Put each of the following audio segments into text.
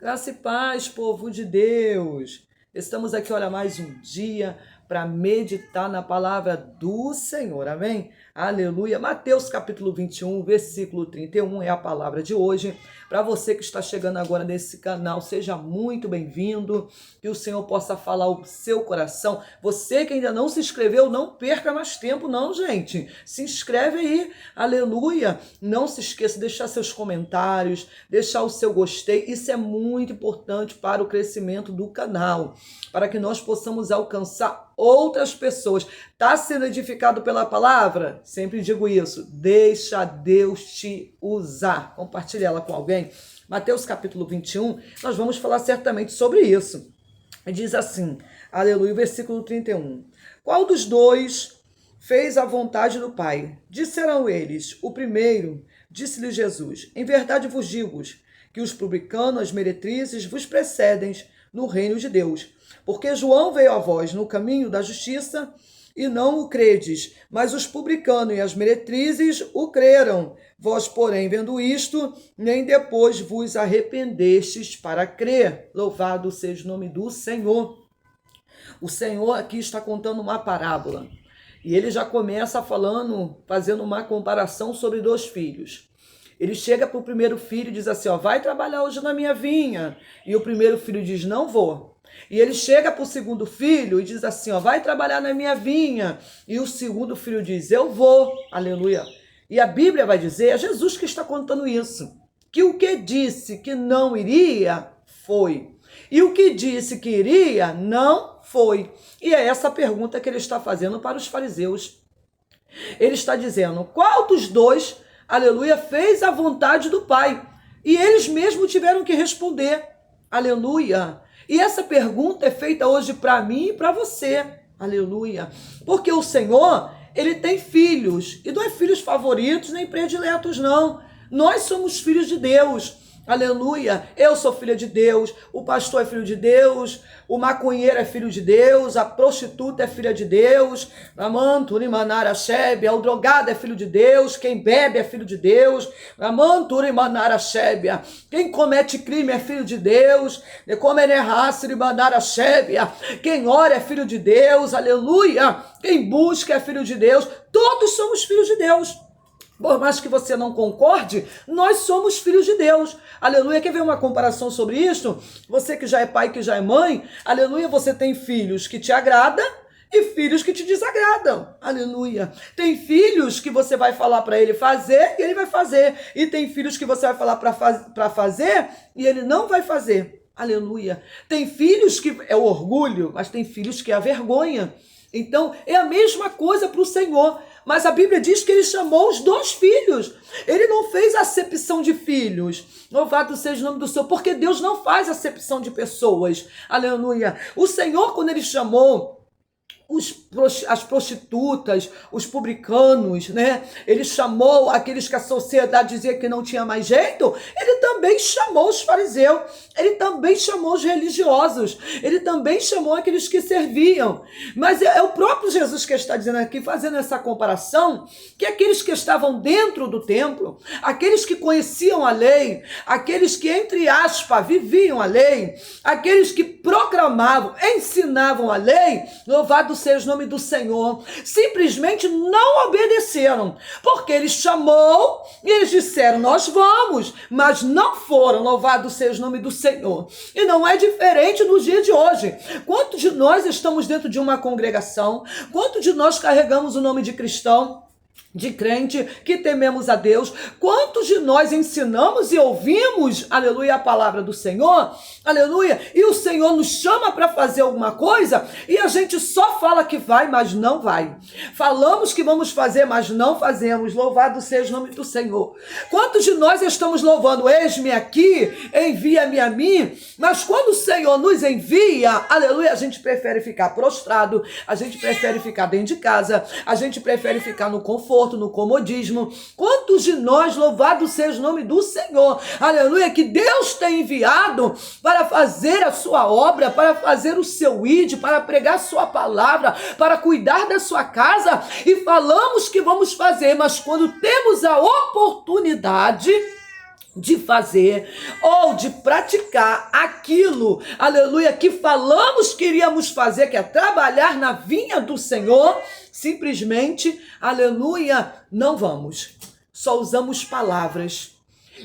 Graça e paz, povo de Deus. Estamos aqui, olha, mais um dia para meditar na palavra do Senhor, amém? Aleluia. Mateus capítulo 21, versículo 31 é a palavra de hoje. Para você que está chegando agora nesse canal, seja muito bem-vindo, que o Senhor possa falar o seu coração. Você que ainda não se inscreveu, não perca mais tempo não, gente. Se inscreve aí, aleluia. Não se esqueça de deixar seus comentários, deixar o seu gostei. Isso é muito importante para o crescimento do canal, para que nós possamos alcançar outras pessoas. Está sendo edificado pela palavra? Sempre digo isso. Deixa Deus te usar. Compartilha ela com alguém. Mateus capítulo 21, nós vamos falar certamente sobre isso. Diz assim, aleluia, versículo 31. Qual dos dois fez a vontade do Pai? Disseram eles, o primeiro. Disse-lhe Jesus, em verdade vos digo que os publicanos, as meretrizes, vos precedem no reino de Deus. Porque João veio a vós no caminho da justiça e não o credes, mas os publicanos e as meretrizes o creram. Vós, porém, vendo isto, nem depois vos arrependestes para crer. Louvado seja o nome do Senhor. O Senhor aqui está contando uma parábola. E ele já começa falando, fazendo uma comparação sobre dois filhos. Ele chega para o primeiro filho e diz assim, vai trabalhar hoje na minha vinha. E o primeiro filho diz, não vou. E ele chega para o segundo filho e diz assim, vai trabalhar na minha vinha. E o segundo filho diz, eu vou. Aleluia. E a Bíblia vai dizer, é Jesus que está contando isso, que o que disse que não iria, foi. E o que disse que iria, não foi. E é essa pergunta que ele está fazendo para os fariseus. Ele está dizendo, qual dos dois, aleluia, fez a vontade do Pai? E eles mesmos tiveram que responder, aleluia. E essa pergunta é feita hoje para mim e para você, aleluia. Porque o Senhor, ele tem filhos, e não é filhos favoritos nem prediletos, não. Nós somos filhos de Deus. Aleluia, eu sou filha de Deus, o pastor é filho de Deus, o maconheiro é filho de Deus, a prostituta é filha de Deus, o drogado é filho de Deus, quem bebe é filho de Deus, quem comete crime é filho de Deus, quem ora é filho de Deus, aleluia, quem busca é filho de Deus, todos somos filhos de Deus. Por mais que você não concorde, nós somos filhos de Deus. Aleluia. Quer ver uma comparação sobre isso? Você que já é pai, que já é mãe, aleluia, você tem filhos que te agradam e filhos que te desagradam. Aleluia. Tem filhos que você vai falar para ele fazer e ele vai fazer. E tem filhos que você vai falar para fazer e ele não vai fazer. Aleluia. Tem filhos que é o orgulho, mas tem filhos que é a vergonha. Então, é a mesma coisa para o Senhor. Mas a Bíblia diz que ele chamou os dois filhos. Ele não fez acepção de filhos. Louvado seja o nome do Senhor, porque Deus não faz acepção de pessoas. Aleluia. O Senhor, quando ele chamou as prostitutas, os publicanos, né? Ele chamou aqueles que a sociedade dizia que não tinha mais jeito. Ele também chamou os fariseus. Ele também chamou os religiosos. Ele também chamou aqueles que serviam. Mas é o próprio Jesus que está dizendo aqui, fazendo essa comparação, que aqueles que estavam dentro do templo, aqueles que conheciam a lei, aqueles que, entre aspas, viviam a lei, aqueles que proclamavam, ensinavam a lei, louvado seja o nome do Senhor, simplesmente não obedeceram, porque ele chamou e eles disseram, nós vamos, mas não foram, louvado seja o nome do Senhor. E não é diferente no dia de hoje. Quantos de nós estamos dentro de uma congregação? Quantos de nós carregamos o nome de cristão? De crente, que tememos a Deus? Quantos de nós ensinamos e ouvimos, aleluia, a palavra do Senhor, aleluia, e o Senhor nos chama para fazer alguma coisa e a gente só fala que vai, mas não vai. Falamos que vamos fazer, mas não fazemos. Louvado seja o nome do Senhor. Quantos de nós estamos louvando, eis-me aqui, envia-me a mim, mas quando o Senhor nos envia, aleluia, a gente prefere ficar prostrado, a gente prefere ficar dentro de casa, a gente prefere ficar no conforto, no comodismo. Quantos de nós, louvado seja o nome do Senhor, aleluia, que Deus tem enviado para fazer a sua obra, para fazer o seu ide, para pregar a sua palavra, para cuidar da sua casa, e falamos que vamos fazer, mas quando temos a oportunidade, de fazer ou de praticar aquilo, aleluia, que falamos que iríamos fazer, que é trabalhar na vinha do Senhor, simplesmente, aleluia, não vamos. Só usamos palavras.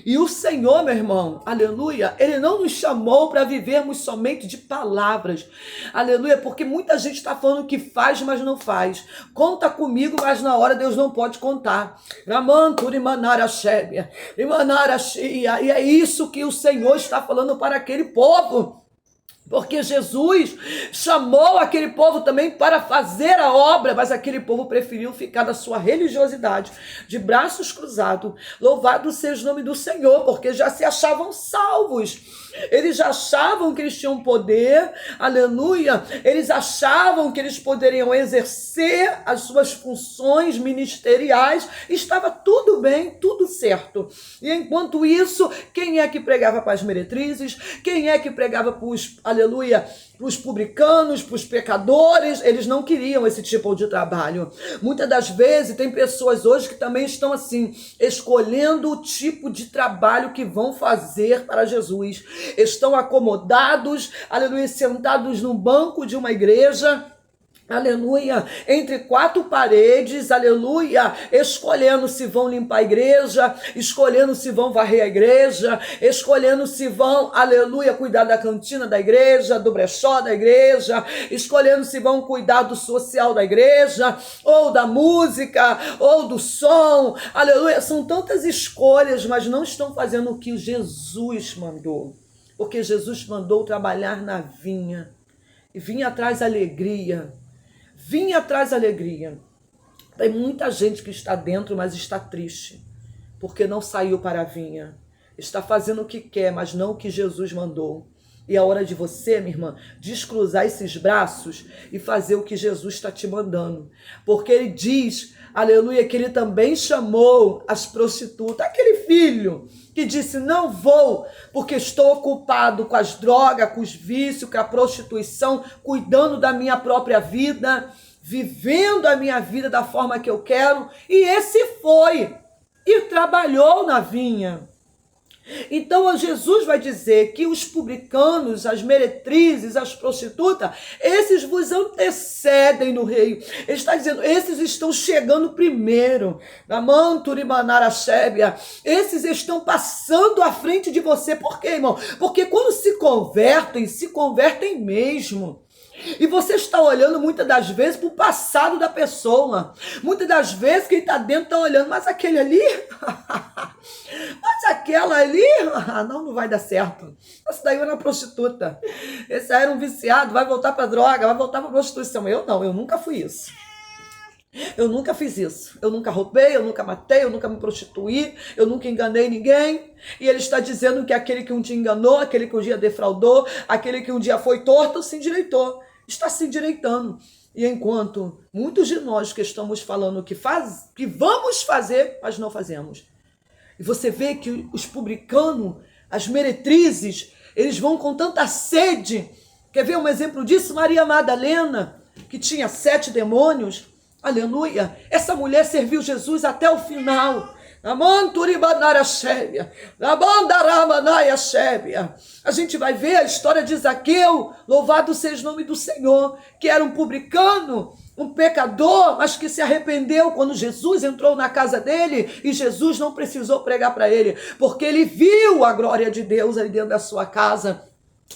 E o Senhor, meu irmão, aleluia, Ele não nos chamou para vivermos somente de palavras, aleluia, porque muita gente está falando que faz, mas não faz. Conta comigo, mas na hora Deus não pode contar. E é isso que o Senhor está falando para aquele povo. Porque Jesus chamou aquele povo também para fazer a obra, mas aquele povo preferiu ficar na sua religiosidade, de braços cruzados. Louvado seja o nome do Senhor, porque já se achavam salvos. Eles já achavam que eles tinham poder, aleluia. Eles achavam que eles poderiam exercer as suas funções ministeriais. Estava tudo bem, tudo certo. E enquanto isso, quem é que pregava para as meretrizes? Quem é que pregava para os, aleluia, para os publicanos, para os pecadores? Eles não queriam esse tipo de trabalho. Muitas das vezes tem pessoas hoje que também estão assim, escolhendo o tipo de trabalho que vão fazer para Jesus. Estão acomodados, aleluia, sentados no banco de uma igreja, aleluia, entre quatro paredes, aleluia, escolhendo se vão limpar a igreja, escolhendo se vão varrer a igreja, escolhendo se vão, aleluia, cuidar da cantina da igreja, do brechó da igreja, escolhendo se vão cuidar do social da igreja, ou da música, ou do som, aleluia. São tantas escolhas, mas não estão fazendo o que Jesus mandou, porque Jesus mandou trabalhar na vinha, e vinha atrás alegria. Vinha atrás alegria. Tem muita gente que está dentro, mas está triste, porque não saiu para a vinha. Está fazendo o que quer, mas não o que Jesus mandou. E é hora de você, minha irmã, descruzar esses braços e fazer o que Jesus está te mandando. Porque ele diz, aleluia, que ele também chamou as prostitutas. Aquele filho que disse, não vou, porque estou ocupado com as drogas, com os vícios, com a prostituição, cuidando da minha própria vida, vivendo a minha vida da forma que eu quero. E esse foi e trabalhou na vinha. Então Jesus vai dizer que os publicanos, as meretrizes, as prostitutas, esses vos antecedem no reino. Ele está dizendo, esses estão chegando primeiro. Esses estão passando à frente de você. Por quê, irmão? Porque quando se convertem mesmo. E você está olhando muitas das vezes para o passado da pessoa. Muitas das vezes quem está dentro está olhando, mas aquele ali, mas aquela ali, não vai dar certo. Esse daí era uma prostituta. Esse aí era um viciado, vai voltar para droga, vai voltar para prostituição. Eu não, eu nunca fui isso. Eu nunca fiz isso. Eu nunca roubei, eu nunca matei, eu nunca me prostituí, eu nunca enganei ninguém. E ele está dizendo que aquele que um dia enganou, aquele que um dia defraudou, aquele que um dia foi torto, se endireitou. Está se endireitando. E enquanto muitos de nós que estamos falando que vamos fazer, mas não fazemos. E você vê que os publicanos, as meretrizes, eles vão com tanta sede. Quer ver um exemplo disso? Maria Madalena, que tinha 7 demônios. Aleluia. Essa mulher serviu Jesus até o final. A gente vai ver a história de Zaqueu, louvado seja o nome do Senhor, que era um publicano, um pecador, mas que se arrependeu quando Jesus entrou na casa dele e Jesus não precisou pregar para ele, porque ele viu a glória de Deus ali dentro da sua casa.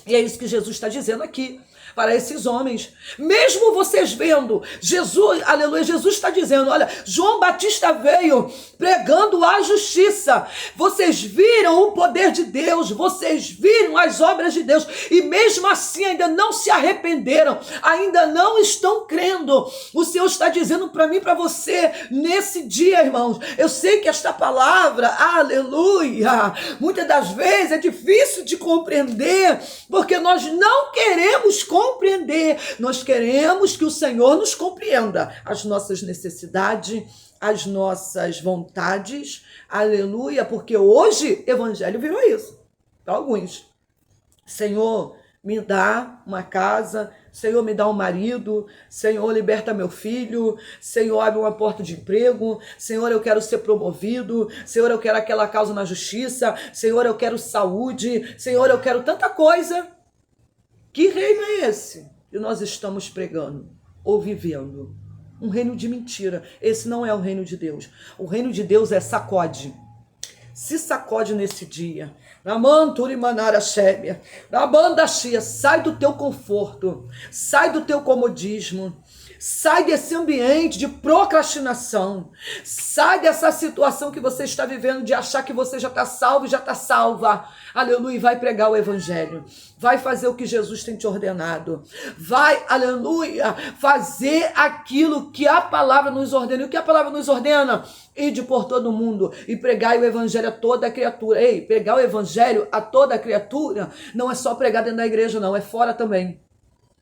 E é isso que Jesus está dizendo aqui para esses homens. Mesmo vocês vendo, Jesus, aleluia, Jesus está dizendo, olha, João Batista veio pregando a justiça. Vocês viram o poder de Deus, vocês viram as obras de Deus, e mesmo assim ainda não se arrependeram, ainda não estão crendo. O Senhor está dizendo para mim e para você, nesse dia, irmãos, eu sei que esta palavra, aleluia, muitas das vezes é difícil de compreender, porque nós não queremos compreender, nós queremos que o Senhor nos compreenda as nossas necessidades, as nossas vontades, aleluia, porque hoje evangelho virou isso para alguns. Senhor, me dá uma casa, Senhor, me dá um marido, Senhor, liberta meu filho, Senhor, abre uma porta de emprego, Senhor, eu quero ser promovido, Senhor, eu quero aquela causa na justiça, Senhor, eu quero saúde, Senhor, eu quero tanta coisa. Que reino é esse que nós estamos pregando ou vivendo? Um reino de mentira. Esse não é o reino de Deus. O reino de Deus é sacode. Se sacode nesse dia. Na manturi manara shébia. Na banda chia. Sai do teu conforto. Sai do teu comodismo. Sai desse ambiente de procrastinação. Sai dessa situação que você está vivendo de achar que você já está salvo e já está salva. Aleluia. E vai pregar o evangelho. Vai fazer o que Jesus tem te ordenado. Vai, aleluia, fazer aquilo que a palavra nos ordena. E o que a palavra nos ordena? Ide por todo mundo e pregai o evangelho a toda criatura. Ei, pregar o evangelho a toda criatura não é só pregar dentro da igreja, não. É fora também.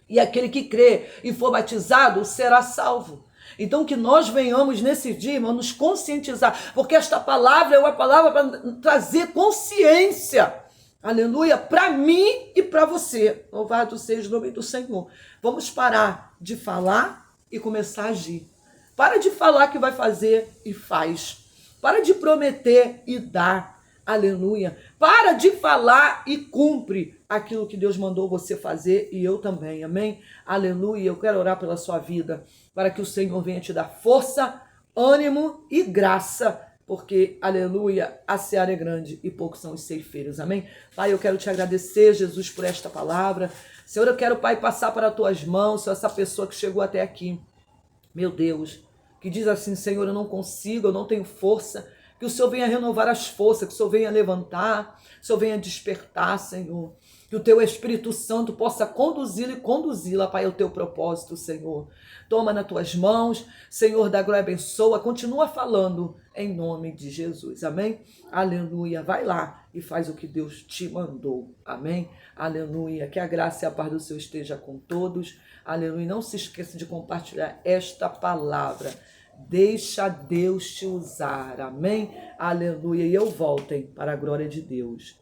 E aquele que crê e for batizado será salvo. Então que nós venhamos nesse dia, irmão, nos conscientizar, porque esta palavra é uma palavra para trazer consciência, aleluia, para mim e para você. Louvado seja o nome do Senhor. Vamos parar de falar e começar a agir. Para de falar que vai fazer e faz. Para de prometer e dá. Aleluia. Para de falar e cumpre aquilo que Deus mandou você fazer e eu também. Amém? Aleluia. Eu quero orar pela sua vida para que o Senhor venha te dar força, ânimo e graça, porque, aleluia, a seara é grande e poucos são os ceifeiros. Amém? Pai, eu quero te agradecer, Jesus, por esta palavra. Senhor, eu quero, Pai, passar para as tuas mãos, Senhor, essa pessoa que chegou até aqui. Meu Deus, que diz assim, Senhor, eu não consigo, eu não tenho força. Que o Senhor venha renovar as forças, que o Senhor venha levantar, que o Senhor venha despertar, Senhor. Que o teu Espírito Santo possa conduzi-lo e conduzi-la, Pai, ao teu propósito, Senhor. Toma nas tuas mãos, Senhor da glória, abençoa, continua falando em nome de Jesus, amém? Aleluia, vai lá e faz o que Deus te mandou, amém? Aleluia, que a graça e a paz do Senhor esteja com todos, aleluia. Não se esqueça de compartilhar esta palavra. Deixa Deus te usar, amém? Aleluia. E eu voltem para a glória de Deus.